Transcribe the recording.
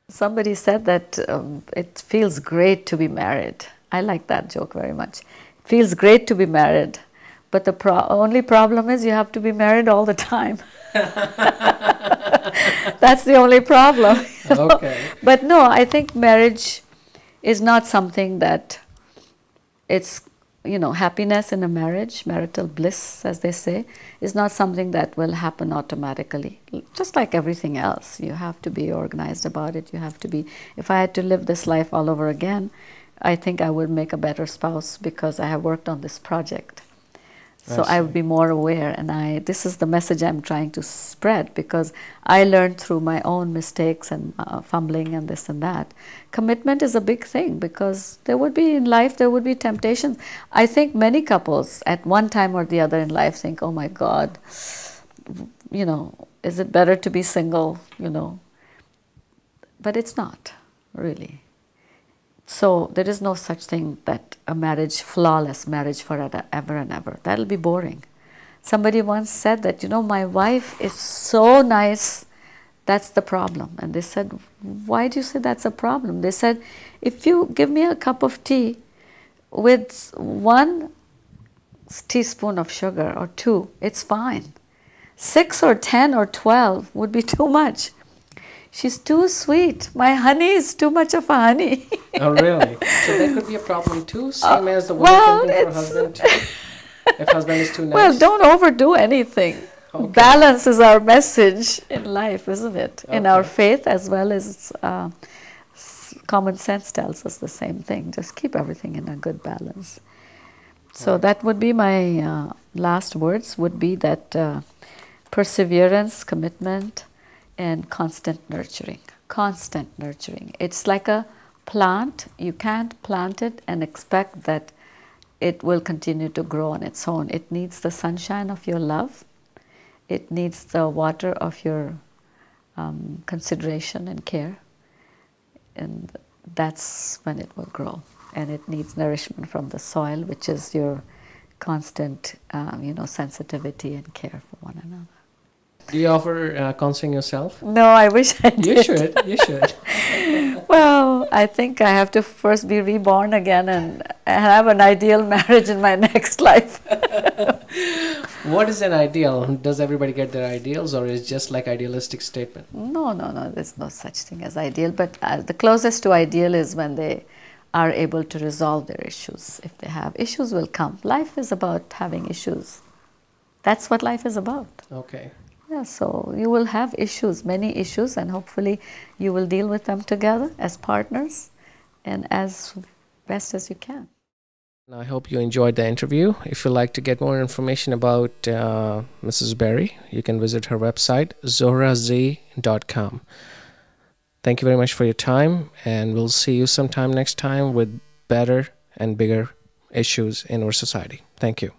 Somebody said that it feels great to be married. I like that joke very much. It feels great to be married, but the only problem is you have to be married all the time. That's the only problem. Okay. But no, I think marriage is not something that it's, happiness in a marriage, marital bliss, as they say, is not something that will happen automatically. Just like everything else, you have to be organized about it. You have to be, if I had to live this life all over again, I think I would make a better spouse because I have worked on this project. So I would be more aware, and this is the message I'm trying to spread, because I learned through my own mistakes and fumbling and this and that. Commitment is a big thing, because there would be in life, there would be temptations. I think many couples at one time or the other in life think, oh my God, is it better to be single, But it's not, really. So there is no such thing that a marriage, flawless marriage forever and ever. That'll be boring. Somebody once said that, my wife is so nice, that's the problem. And they said, why do you say that's a problem? They said, if you give me a cup of tea with 1 teaspoon of sugar or 2, it's fine. 6 or 10 or 12 would be too much. She's too sweet. My honey is too much of a honey. Oh, really? So that could be a problem too, same as the woman can be for husband too. If husband is too nice. Well, don't overdo anything. Okay. Balance is our message in life, isn't it? Okay. In our faith, as well as common sense tells us the same thing. Just keep everything in a good balance. So that would be my last words, would be that perseverance, commitment, and constant nurturing. Constant nurturing. It's like a plant. You can't plant it and expect that it will continue to grow on its own. It needs the sunshine of your love. It needs the water of your consideration and care. And that's when it will grow. And it needs nourishment from the soil, which is your constant, sensitivity and care for one another. Do you offer counseling yourself? No, I wish I did. You should. You should. Well, I think I have to first be reborn again and have an ideal marriage in my next life. What is an ideal? Does everybody get their ideals, or is it just like idealistic statement? No. There's no such thing as ideal. But the closest to ideal is when they are able to resolve their issues. If they have issues, will come. Life is about having issues. That's what life is about. Okay. Yeah, so you will have issues, many issues, and hopefully you will deal with them together as partners and as best as you can. I hope you enjoyed the interview. If you'd like to get more information about Mrs. Berry, you can visit her website, zohraz.com. Thank you very much for your time, and we'll see you sometime next time with better and bigger issues in our society. Thank you.